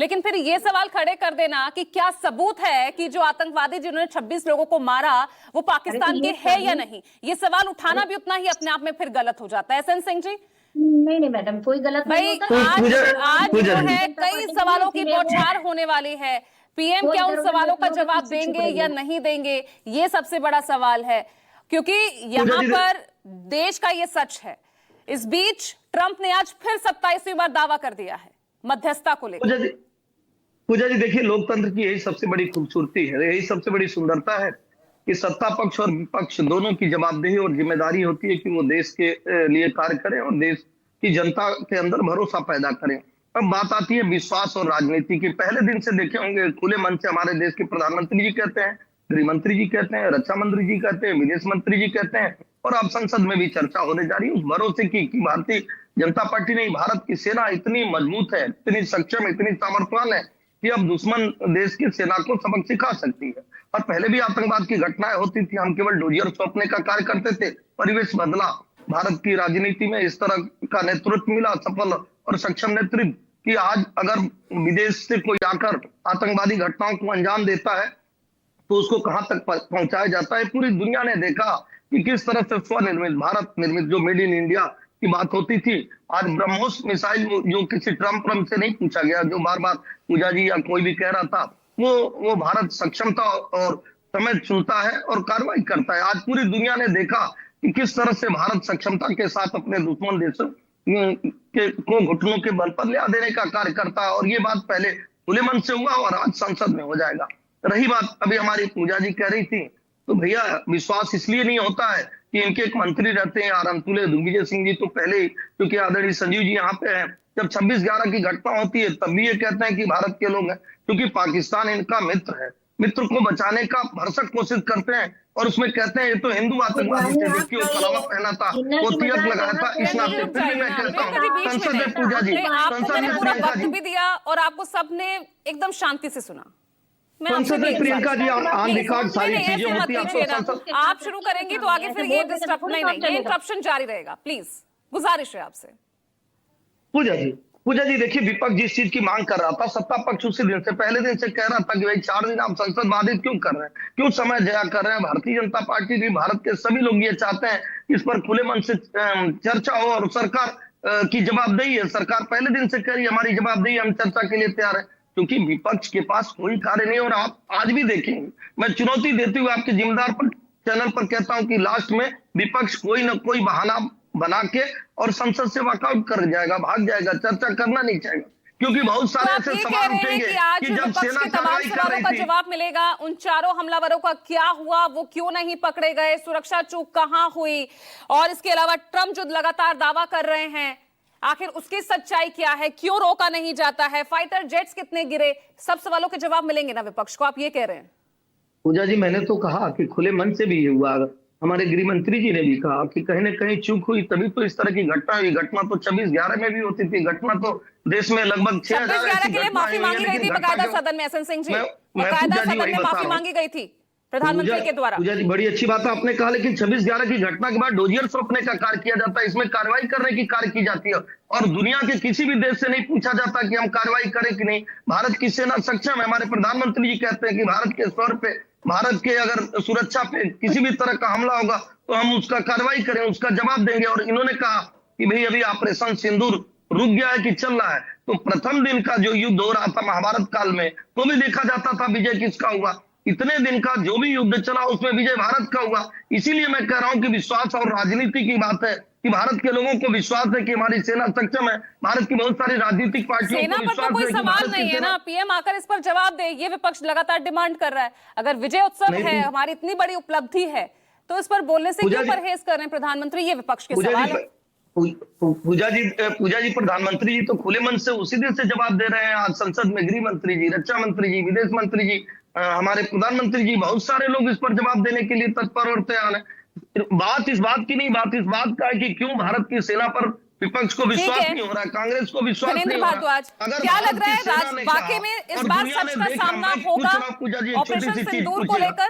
लेकिन फिर ये सवाल खड़े कर देना कि क्या सबूत है कि जो आतंकवादी जिन्होंने 26 लोगों को मारा वो पाकिस्तान के है या नहीं, ये सवाल उठाना भी उतना ही अपने आप में फिर गलत हो जाता है। एसएन सिंह जी, नहीं मैडम, कोई गलत नहीं होता। आज जो है कई सवालों की बौछार होने वाली है। पीएम क्या उन सवालों का जवाब देंगे या नहीं देंगे, ये सबसे बड़ा सवाल है, क्योंकि यहाँ पर देश का ये सच है। इस बीच ट्रंप ने आज फिर 27वीं बार दावा कर दिया है मध्यस्थता को लेकर। पूजा जी देखिए, लोकतंत्र की यही सबसे बड़ी खूबसूरती है, यही सबसे बड़ी सुंदरता है कि सत्ता पक्ष और विपक्ष दोनों की जवाबदेही और जिम्मेदारी होती है कि वो देश के लिए कार्य करें और देश की जनता के अंदर भरोसा पैदा करें। अब बात आती है विश्वास और राजनीति की। पहले दिन से देखे होंगे खुले मन से हमारे देश के प्रधानमंत्री जी कहते हैं, गृह मंत्री जी कहते हैं, रक्षा मंत्री जी कहते हैं, विदेश मंत्री जी कहते हैं, और अब संसद में भी चर्चा होने जा रही है उस भरोसे की कि भारतीय जनता पार्टी नहीं, भारत की सेना इतनी मजबूत है, इतनी सक्षम, इतनी सामर्थ्यवान है कि अब दुश्मन देश की सेना को सबक सिखा सकती है। और पहले भी आतंकवाद की घटनाएं होती थी, हम केवल डोजियर सौंपने का कार्य करते थे, परिवेश बदला, भारत की राजनीति में इस तरह का नेतृत्व मिला, सफल और सक्षम नेतृत्व, कि आज अगर विदेश से कोई आकर आतंकवादी घटनाओं को अंजाम देता है तो उसको कहां तक पहुंचाया जाता है। पूरी दुनिया ने देखा कि किस तरह से स्वनिर्मित, भारत निर्मित, जो मेड इन इंडिया की बात होती थी, आज ब्रह्मोस मिसाइल जो किसी ट्रम्प से नहीं पूछा गया, जो बार बार पूजा जी या कोई भी कह रहा था, वो भारत सक्षमता और समय चुनता है और कार्रवाई करता है। आज पूरी दुनिया ने देखा कि किस तरह से भारत सक्षमता के साथ अपने दुश्मन देशों को घुटनों के बल पर ले देने का कार्य करता है। और ये बात पहले खुले मन से हुआ और आज संसद में हो जाएगा। रही बात अभी हमारी पूजा जी कह रही थी, तो भैया विश्वास इसलिए नहीं होता है कि इनके एक मंत्री रहते हैं आरमतुल्य दिग्विजय सिंह जी, तो पहले ही, क्योंकि आदरणीय संजीव जी यहाँ पे हैं, जब 26/11 की घटना होती है तब भी ये कहते हैं कि भारत के लोग हैं, क्योंकि पाकिस्तान इनका मित्र है, मित्र को बचाने का भरसक कोशिश करते हैं और उसमें कहते हैं ये तो हिंदू आतंकवादी थे, देखिए कलावा पहना था, वो तिलक लगाया था, इस नाते फिर भी मैं कहता हूँ संसद में पूजा जी, संसद में प्रियंका जी भी दिया और आपको सबने एकदम शांति से सुना। संसद में प्रियंका जी ऑन रिकॉर्ड सारी चीजें होती है। आप शुरू करेंगे तो आगे फिर ये इंटरप्शन जारी रहेगा। प्लीज गुजारिश है आपसे। पूजा जी देखिए, विपक्ष जिस चीज की मांग कर रहा था, सत्ता पक्ष उसी दिन से, पहले दिन से कह रहा था कि भाई 4 दिन आप संसद बाधित क्यों कर रहे हैं, क्यों समय जया कर रहे हैं। भारतीय जनता पार्टी भी, भारत के सभी लोग ये चाहते हैं इस पर खुले मन से चर्चा हो और सरकार की जवाबदेही है। सरकार पहले दिन से कह रही है हमारी जवाबदेही, हम चर्चा के लिए तैयार है, क्योंकि विपक्ष के पास कोई कार्य नहीं। और आप आज भी देखेंगे, मैं चुनौती देते हुए आपके जिम्मेदार पर चैनल पर कहता हूं कि लास्ट में विपक्ष कोई न कोई बहाना बना के और संसद से वॉकआउट कर जाएगा, भाग जाएगा, चर्चा करना नहीं चाहेगा, क्योंकि बहुत सारे ऐसे सवाल उठेंगे कि जब सेना कार्रवाई कर रही थी, जवाब मिलेगा उन चारों हमलावरों का क्या हुआ, वो क्यों नहीं पकड़े गए, सुरक्षा चूक कहां हुई, और इसके अलावा ट्रंप जो लगातार दावा कर रहे हैं आखिर उसकी सच्चाई क्या है, क्यों रोका नहीं जाता है, फाइटर जेट्स कितने गिरे, सब सवालों के जवाब मिलेंगे ना विपक्ष को, आप ये कह रहे हैं। पूजा जी मैंने तो कहा कि खुले मन से भी ये हुआ, हमारे गृह मंत्री जी ने भी कहा कि कहीं न कहीं चूक हुई, तभी तो इस तरह की घटना हुई। घटना तो 26/11 में भी होती थी, घटना तो देश में लगभग 6,000 के लिए माफी मांगी गई थी बकायदा सदन में। एसएन सिंह जी, बकायदा सदन में माफी मांगी गई थी प्रधानमंत्री के द्वारा। पूजा जी बड़ी अच्छी बात आपने कहा, लेकिन 26/11 की घटना के बाद डोजियर सौंपने का कार्य किया जाता है, इसमें कार्रवाई करने की कार्य की जाती है, और दुनिया के किसी भी देश से नहीं पूछा जाता कि हम कार्रवाई करें कि नहीं। भारत की सेना सक्षम है, हमारे प्रधानमंत्री जी कहते हैं कि भारत के स्वर पे, भारत के अगर सुरक्षा पे किसी भी तरह का हमला होगा तो हम उसका कार्रवाई करें, उसका जवाब देंगे। और इन्होंने कहा कि भाई अभी ऑपरेशन सिंदूर रुक गया है कि चल रहा है, तो प्रथम दिन का जो युद्ध हो रहा था महाभारत काल में, तो भी देखा जाता था विजय किसका हुआ। इतने दिन का जो भी युद्ध चला उसमें विजय भारत का हुआ। इसीलिए मैं कह रहा हूं कि विश्वास और राजनीति की बात है कि भारत के लोगों को विश्वास है कि हमारी सेना सक्षम है, भारत की बहुत सारी राजनीतिक पार्टियों को विश्वास है। तो कोई सवाल नहीं है ना, पीएम आकर इस पर जवाब दे, ये विपक्ष लगातार डिमांड कर रहा है। अगर विजय उत्सव है, हमारी इतनी बड़ी उपलब्धि है, तो इस पर बोलने से क्यों परहेज कर रहे हैं प्रधानमंत्री, ये विपक्ष के सवाल है। पूजा जी प्रधानमंत्री जी तो खुले मन से उसी दिन से जवाब दे रहे हैं। आज संसद में गृह मंत्री जी, रक्षा मंत्री जी, विदेश मंत्री जी, हमारे प्रधानमंत्री जी, बहुत सारे लोग इस पर जवाब देने के लिए तत्पर और तैयार है। बात इस बात की नहीं, बात इस बात का है कि क्यों भारत की सेना पर विपक्ष को विश्वास नहीं हो रहा है, कांग्रेस को विश्वास नहीं हो रहा है। क्या लग रहा है वाकई में इस बार सच का सामना होगा ऑपरेशन सिंदूर को लेकर?